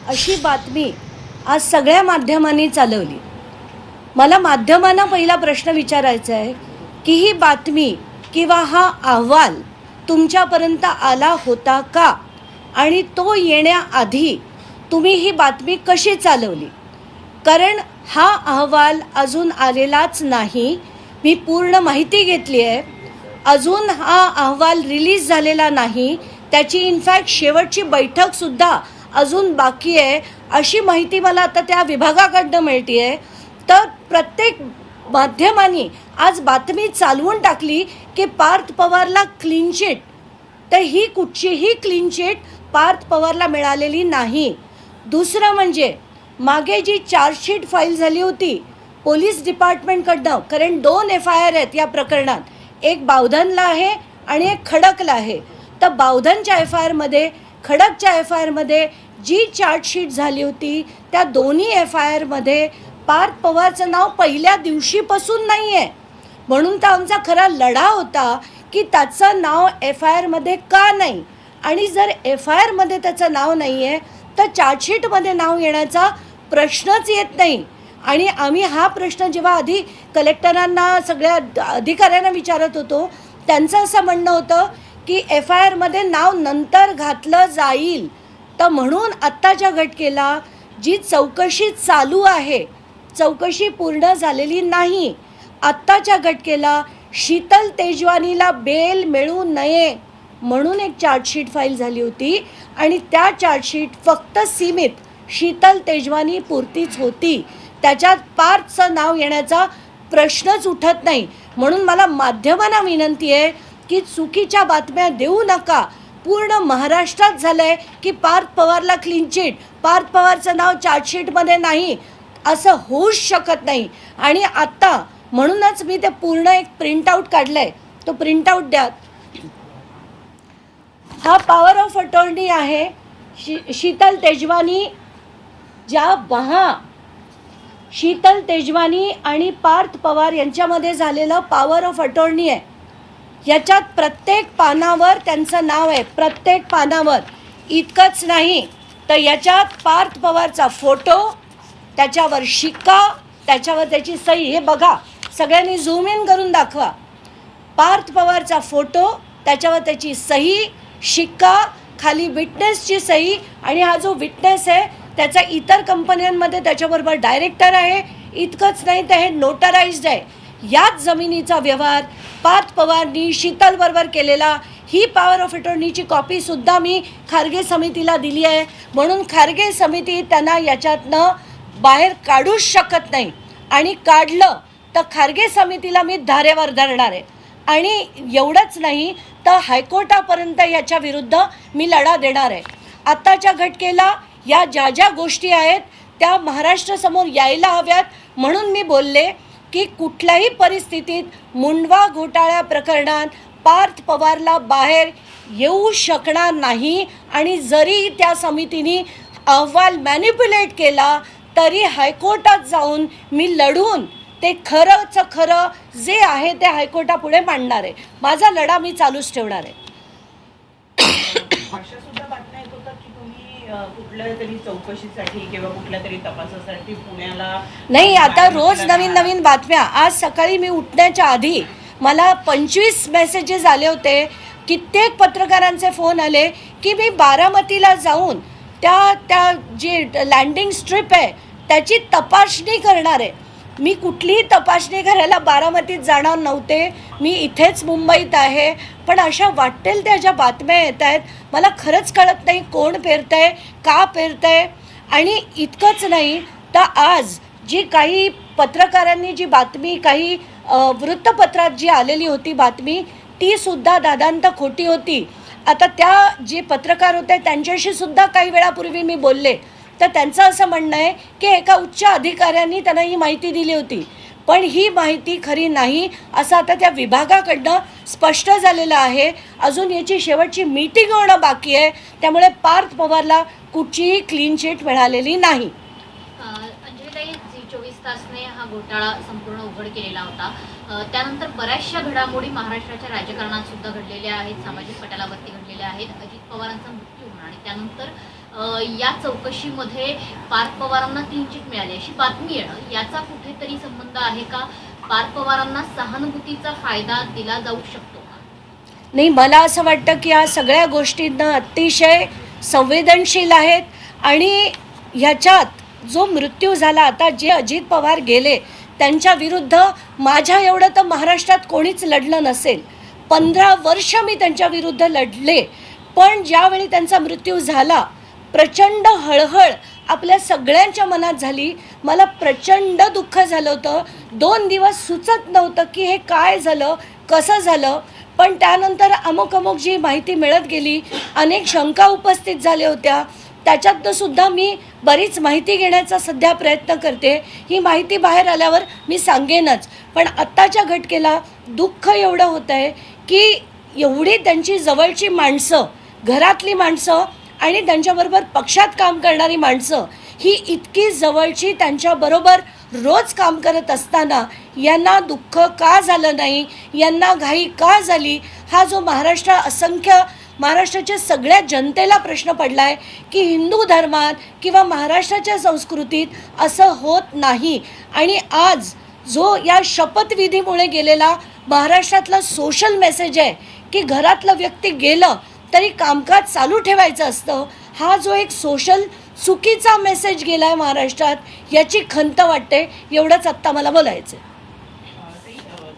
अशी बातमी आज सगळ्या माध्यमांनी चालवली। मला माध्यमांना पहिला प्रश्न विचारायचा आहे की ही बातमी किंवा हा अहवाल तुमच्यापर्यंत आला होता का, आणि तो येण्याआधी तुम्ही ही बातमी कशी चालवली? कारण हा अहवाल अजून आलेलाच नाही। मी पूर्ण माहिती घेतली आहे, अजून हा अहवाल रिलीज झालेला नाही। त्याची इनफॅक्ट शेवटची बैठक सुद्धा अजून बाकी आहे, अशी माहिती मला आता त्या विभागाकडनं मिळते आहे। तर प्रत्येक माध्यमांनी आज बातमी चालवून टाकली की पार्थ पवारला क्लीन चिट, तर ही कुठचीही क्लीन चिट पार्थ पवारला मिळालेली नाही। दुसरं म्हणजे मागे जी चार्जशीट फाईल झाली होती पोलीस डिपार्टमेंटकडनं, कारण 2 FIR आहेत या प्रकरणात, एक बावधनला आहे आणि एक खडकला आहे। तर बावधनच्या FIR मध्ये, खडकच्या FIR मध्ये जी चार्जशीट झाली होती त्या दोन्ही FIR मध्ये पार्थ पवारचं नाव पहिल्या दिवशीपासून नाही आहे। म्हणून तर आमचा खरा लढा होता की त्याचं नाव FIR मध्ये का नाही, आणि जर FIR मध्ये त्याचं नाव नाही आहे तर चार्जशीटमध्ये नाव येण्याचा प्रश्नच येत नाही। आणि आम्ही हा प्रश्न जेव्हा आधी कलेक्टरांना, सगळ्या अधिकाऱ्यांना विचारत होतो, त्यांचं असं म्हणणं होतं की FIR मध्ये नाव नंतर घातलं जाईल। तर म्हणून आत्ताच्या घटनेला जी चौकशी चालू आहे, चौकशी पूर्ण झालेली नाही। आत्ताच्या घटनेला शीतल तेजवानीला बेल मिळू नये म्हणून एक चार्जशीट फाईल झाली होती, आणि त्या चार्जशीट फक्त सीमित शीतल तेजवानी पुरतीच होती। त्याच्यात पार्थचं नाव येण्याचा प्रश्नच उठत नाही। म्हणून मला माध्यमांना विनंती आहे की चुकीच्या बातम्या देऊ नका। पूर्ण महाराष्ट्रात झालंय की पार्थ पवारला क्लीन चिट, पार्थ पवारचं नाव चार्जशीटमध्ये नाही, असं होऊच शकत नाही। आणि आत्ता म्हणूनच मी ते पूर्ण एक प्रिंटआउट काढलंय, तो प्रिंटआउट द्या। हा पॉवर ऑफ अटॉर्नी आहे, शीतल तेजवानी, शीतल तेजवानी आणि पार्थ पवार यांच्यामध्ये झालेलं पॉवर ऑफ अटॉर्नी आहे। याच्यात प्रत्येक पानावर त्यांचं नाव आहे, प्रत्येक पानावर। इतकंच नाही तर याच्यात पार्थ पवारचा फोटो, त्याच्यावर शिक्का, त्याच्यावर त्याची सही, हे बघा, सगळ्यांनी झूम इन करून दाखवा। पार्थ पवारचा फोटो, त्याच्यावर त्याची सही, शिक्का, खाली विटनेसची सही, आणि हा जो विटनेस आहे त्याचा इतर कंपन्यांमध्ये त्याच्याबरोबर डायरेक्टर आहे। इतकंच नाही तर हे नोटराइज्ड आहे। याच जमिनीचा व्यवहार पार्थ पवारनी शीतलबरोबर केलेला, ही पॉवर ऑफ अटॉर्नीची कॉपीसुद्धा मी खारगे समितीला दिली आहे। म्हणून खारगे समिती त्यांना याच्यातनं बाहेर काढूच शकत नाही, आणि काढलं तर खारगे समितीला मी धारेवर धरणार आहे। आणि एवढंच नाही तर हायकोर्टापर्यंत याच्या विरुद्ध मी लढा देणार आहे। आत्ताच्या घटनेला या ज्या ज्या गोष्टी आहेत त्या महाराष्ट्रासमोर यायला हव्यात, म्हणून मी बोलले की कुठल्याही परिस्थितीत मुंडवा घोटाळ्या प्रकरणात पार्थ पवारला बाहेर येऊ शकणार नाही। आणि जरी त्या समितीने अहवाल मॅनिप्युलेट केला तरी हायकोर्टात जाऊन मी लढून ते खरंच खरं जे आहे ते हायकोर्टापुढे मांडणार आहे। माझा लढा मी चालूच ठेवणार आहे। अशा सुद्धा बातम्या येत होतात की तुम्ही कुठल्या तरी चौकशीसाठी किंवा कुठल्या तरी तपासासाठी पुण्याला नाही, आता रोज नवीन नवीन बातम्या। आज सकाळी मी उठण्याच्या आधी मला 25 मेसेजेस आले होते, कित्येक पत्रकारांचे फोन आले की मी बारामतीला जाऊन त्या जी लँडिंग स्ट्रिप आहे त्याची तपासणी करणार आहे। मी कुठलीही तपासणी करायला बारामतीत जाणार नव्हते, मी इथेच मुंबईत आहे। पण अशा वाटेल त्या ज्या बातम्या येत आहेत, मला खरंच कळत नाही कोण पेरतंय, का पेरतंय। आणि इतकंच नाही तर आज जी काही पत्रकारांनी जी बातमी, काही वृत्तपत्रात जी आलेली होती बातमी, ती सुद्धा दादांत खोटी होती। आता त्या जे पत्रकार होते त्यांच्याशी सुद्धा काही वेळापूर्वी मी बोलले, तर त्यांचं असं म्हणणं आहे की एका उच्च अधिकाऱ्यांनी त्यांना ही माहिती दिली होती, पण ही माहिती खरी नाही असं आता त्या विभागाकडनं स्पष्ट झालेलं आहे। अजून याची शेवटची मीटिंग होणं बाकी आहे, त्यामुळे पार्थ पवारला कुठचीही क्लीन चिट मिळालेली नाही। अंजलीताई, 24 तासने हा घोटाळा संपूर्ण उघड केलेला होता। त्यानंतर बऱ्याचशा घडामोडी महाराष्ट्राच्या राजकारणात सुद्धा घडलेल्या आहेत, सामाजिक पटलावरती घडलेल्या आहेत। अजित पवारांचा मृत्यू होणं आणि त्यानंतर या चौकशीमध्ये पार्थ पवारांना क्लीन चिट मिळाली अशी बातमी येणं याचा कुठेतरी संबंध आहे का? पार्थ पवारांना सहानुभूतीचा फायदा दिला जाऊ शकतो का? नाही, मला असं वाटतं की या सगळ्या गोष्टींना अतिशय संवेदनशील आहेत आणि ह्याच्यात जो मृत्यू झाला, आता जे अजित पवार गेले त्यांच्या विरुद्ध माझ्या एवढं तर महाराष्ट्रात कोणीच लढलं नसेल. 15 वर्ष मी त्यांच्या विरुद्ध लढले, पण ज्यावेळी त्यांचा मृत्यू झाला प्रचंड हळहळ आपल्या सगळ्यांच्या मनात झाली. मला प्रचंड दुःख झालं होतं. 2 दिवस सुचत नव्हतं की हे काय झालं, कसं झालं. पण त्यानंतर अमुक जी माहिती मिळत गेली, अनेक शंका उपस्थित झाल्या होत्या, त्याच्यातनं सुद्धा मी बरीच माहिती घेण्याचा सध्या प्रयत्न करते. ही माहिती बाहेर आल्यावर मी सांगेनच. पण आत्ताच्या घटनेला दुःख एवढं होतं आहे की एवढी त्यांची जवळची माणसं, घरातली माणसं आणि त्यांच्याबरोबर पक्षात काम करणारी माणसं, ही इतकी जवळची त्यांच्याबरोबर रोज काम करत असताना यांना दुःख का झालं नाही, यांना घाई का झाली, हा जो महाराष्ट्राच्या सगळ्या जनतेला प्रश्न पडला आहे की हिंदू धर्मात किंवा महाराष्ट्राच्या संस्कृतीत असं होत नाही. आणि आज जो या शपथविधीमुळे गेलेला महाराष्ट्रातला सोशल मेसेज आहे की घरातलं व्यक्ती गेलं तरी कामकाज चालू ठेवायचं असतं, हा जो एक सोशल चुकीचा मेसेज गेला आहे महाराष्ट्रात, याची खंत वाटते. एवढंच आत्ता मला बोलायचं आहे.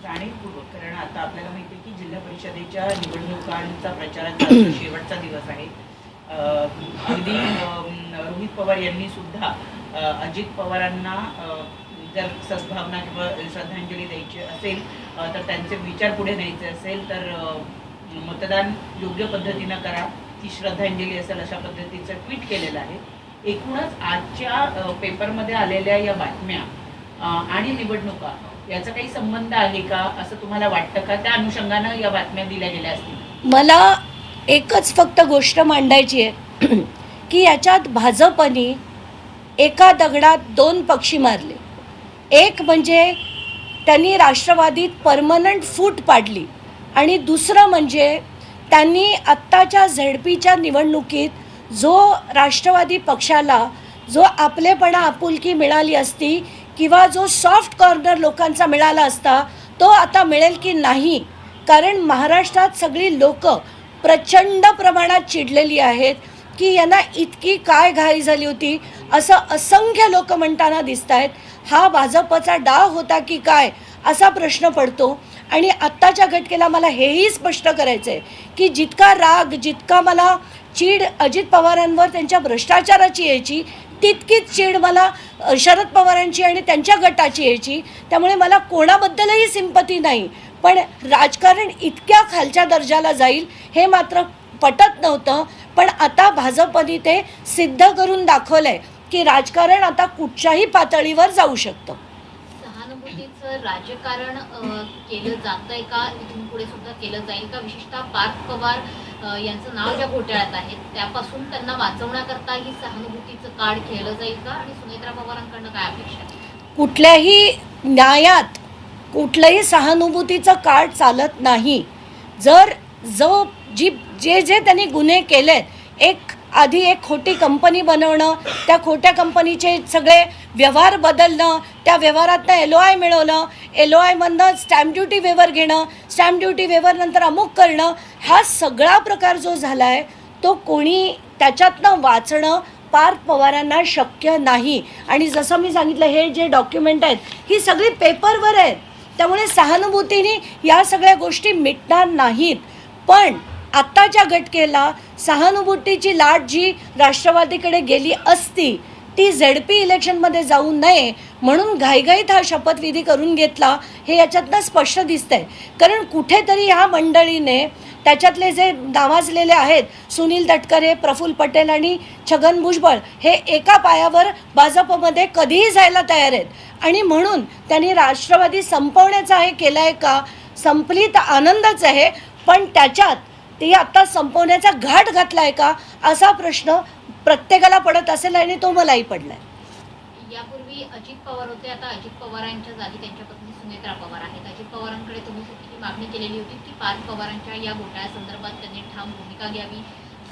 जाणीवपूर्वक, कारण आता आपल्याला माहिती आहे की जिल्हा परिषदेच्या निवडणुकांचा प्रचाराचा शेवटचा दिवस आहे. अगदी रोहित पवार यांनी सुद्धा अजित पवारांना जर सद्भावना किंवा श्रद्धांजली द्यायची असेल, तर त्यांचे विचार पुढे न्यायचे असेल तर मतदान योग्य पद्धतीनं करा, ही श्रद्धांजली असेल, अशा पद्धतीचं ट्विट केलेलं आहे. एकूणच आजच्या पेपरमध्ये आलेल्या या बातम्या आणि निवडणुका याचा काही संबंध आहे का, असं तुम्हाला वाटतं का? त्या अनुषंगानं या बातम्या दिल्या गेल्या असतील. मला एकच फक्त गोष्ट मांडायची आहे की याच्यात भाजपनी एका दगडात 2 पक्षी मारले. एक म्हणजे त्यांनी राष्ट्रवादीत परमनंट फूट पाडली आणि दुसरं म्हणजे त्यांनी आत्ताच्या झेडपीच्या निवडणुकीत जो राष्ट्रवादी पक्षाला जो आपलेपणा, आपुलकी मिळाली असती किंवा जो सॉफ्ट कॉर्नर लोकांचा मिळाला असता, तो आता मिळेल की नाही. कारण महाराष्ट्रात सगळी लोक प्रचंड प्रमाणात चिडलेली आहेत की यांना इतकी काय घाई झाली होती, असं असंख्य लोक म्हणताना दिसत आहेत. हा भाजपचा डाव होता की काय, असा प्रश्न पडतो. आणि आत्ताच्या घटनेला मला हेही स्पष्ट करायचं आहे की जितका राग, जितका मला चीड अजित पवारांवर त्यांच्या भ्रष्टाचाराची यायची, तितकीच चीड मला शरद पवारांची आणि त्यांच्या गटाची यायची. त्यामुळे मला कोणाबद्दलही सिंपती नाही, पण राजकारण इतक्या खालच्या दर्जाला जाईल हे मात्र पटत नव्हतं. पण आता भाजपने ते सिद्ध करून दाखवलं आहे की राजकारण आता कुठच्याही पातळीवर जाऊ शकतं. सहानुभूतीचं राजकारण केलं जातंय का, इथून पुढे सुद्धा केलं जाईल का? विशेषतः पार्थ पवार यांचं नाव ज्या घोटाळ्यात आहे त्यापासून त्यांना वाचवण्याकरता ही सहानुभूतीचं कार्ड खेळलं जाईल का? आणि सुनेत्रा पवारांकडनं काय अपेक्षा आहे? कुठल्याही न्यायात कुठलंही सहानुभूतीचं कार्ड चालत नाही. जे त्यांनी गुन्हे केलेत, आधी एक खोटी कंपनी बनवणं, त्या खोट्या कंपनीचे सगळे व्यवहार बदलणं, त्या व्यवहारातनं LOI मिळवणं, LOIमधनं स्टॅम्प ड्युटी वेवर घेणं, स्टॅम्प ड्युटी वेवरनंतर अमुक करणं, हा सगळा प्रकार जो झाला आहे तो कोणी त्याच्यातनं वाचणं पार्थ पवारांना शक्य नाही. आणि जसं मी सांगितलं, हे जे डॉक्युमेंट आहेत ही सगळी पेपरवर आहेत, त्यामुळे सहानुभूतीने या सगळ्या गोष्टी मिटणार नाहीत. पण आत्ताच्या घटनेला सहानुभूतीची लाट जी राष्ट्रवादीकडे गेली असती, ती ZP इलेक्शनमध्ये जाऊ नये म्हणून घाईघाईत हा शपथविधी करून घेतला, हे याच्यातनं स्पष्ट दिसतंय. कारण कुठेतरी ह्या मंडळीने त्याच्यातले जे नावाजलेले आहेत, सुनील तटकरे, प्रफुल्ल पटेल आणि छगन भुजबळ, हे एका पायावर भाजपमध्ये कधीही जायला तयार आहेत. आणि म्हणून त्यांनी राष्ट्रवादी संपवण्याचा हे केलं आहे का? संपली तर आनंदच आहे, पण त्याच्यात ते आता संपवण्याचा घाट घातला आहे का, असा प्रश्न प्रत्येकाला पडत असेल आणि तो मलाही पडला आहे. यापूर्वी अजित पवार होते, आता अजित पवारांच्या जागी त्यांच्या पत्नी सुनेत्रा पवार आहेत. अजित पवारांकडे तुम्ही ही मागणी केलेली होती की पार्थ पवारांच्या या घोटाळ्यासंदर्भात त्यांनी ठाम भूमिका घ्यावी,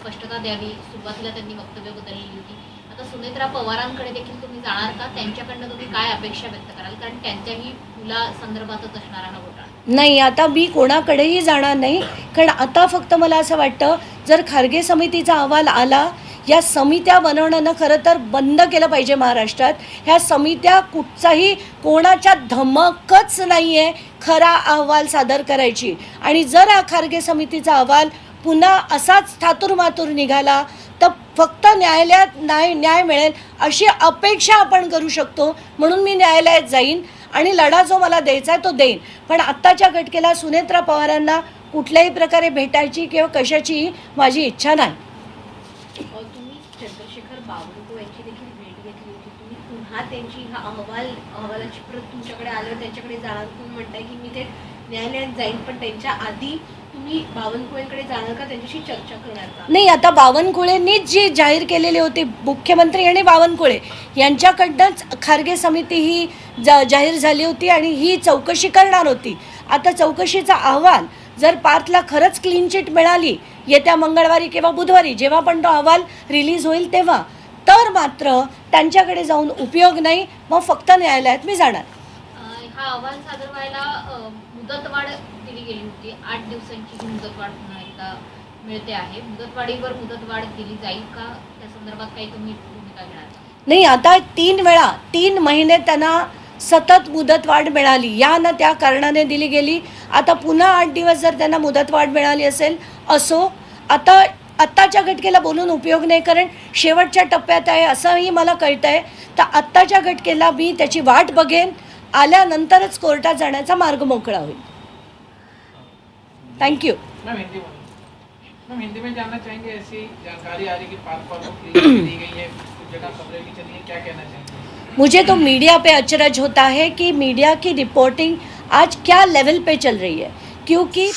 स्पष्टता द्यावी. सुरुवातीला त्यांनी वक्तव्य बदललेली होती. आता सुनेत्रा पवारांकडे देखील तुम्ही जाणार का? त्यांच्याकडनं तुम्ही काय अपेक्षा व्यक्त कराल? कारण त्यांच्याही मुलासंदर्भातच असणार हा घोटाळा. नाही, आता मी कोणाकडेही जाणार नाही. कारण आता फक्त मला असं वाटतं, जर खारगे समितीचा अहवाल आला, या समित्या बनवणं खरं तर बंद केलं पाहिजे महाराष्ट्रात. ह्या समित्या कुठचाही कोणाच्या धमकच नाही आहे खरा अहवाल सादर करायची. आणि जर हा खारगे समितीचा अहवाल पुन्हा असाच थातुरमातुर निघाला तर फक्त न्यायालयात न्याय मिळेल अशी अपेक्षा आपण करू शकतो. म्हणून मी न्यायालयात जाईन आणि लढा जो मला द्यायचा आहे तो देईन. पण आत्ताच्या घटकेला सुनेत्रा पवारांना कुठल्याही प्रकारे भेटायची किंवा कशाचीही माझी इच्छा नाही. तुम्ही चंद्रशेखर बावनकुळे यांची देखील भेट घेतली होती. तुम्ही पुन्हा त्यांची हा अहवालाची प्रत तुमच्याकडे आल्यावर त्यांच्याकडे जाणार. तुम्ही म्हणताय की मी ते न्यायालयात जाईन, पण त्यांच्या आधी तुम्ही बावनकुळेंकडे जाणार का? त्यांच्याशी चर्चा करणार का? नाही, आता बावनकुळेंनीच जी जाहीर केलेली होती, मुख्यमंत्री आणि बावनकुळे यांच्याकडनंच खारगे समिती ही जाहीर झाली होती आणि ही चौकशी करणार होती. आता चौकशीचा अहवाल जर पार्थला खरंच क्लीन चिट मिळाली येत्या मंगळवारी किंवा बुधवारी, जेव्हा पण तो अहवाल रिलीज होईल तेव्हा, तर मात्र त्यांच्याकडे जाऊन उपयोग नाही. मग फक्त न्यायालयात मी जाणार. हा अहवाल सादर व्हायला मुदतवाढ दिली गेली होती. 8 दिवसांची ही मुदतवाढ पुन्हा एकदा मिळते आहे. मुदतवाढीवर मुदतवाढ दिली जाईल का? त्या संदर्भात काही तुम्ही भूमिका घेणार? नाही, आता 3 महिने त्यांना सतत मुदतवाढ मिळाली, या ना त्या कारणाने दिली गेली. आता पुन्हा 8 दिवस जर त्यांना मुदतवाढ मिळाली असेल, असो. आत्ताच्या घटकेला बोलून उपयोग नाही, कारण शेवटच्या टप्प्यात आहे असंही मला कळतं आहे. तर आत्ताच्या घटकेला मी त्याची वाट बघेन. आल्यानंतरच कोर्टात जाण्याचा मार्ग मोकळा होईल. थँक्यू. मैम हिंदी में जानना चाहेंगे, ऐसी जानकारी आ रही कि पार्थ को क्लीन दी गई है, कुछ जगह खबरें भी चली है, क्या कहना चाहेंगे? मुझे तो मीडिया पे अचरज होता है कि मीडिया की रिपोर्टिंग आज क्या लेवल पे चल रही है, क्योंकि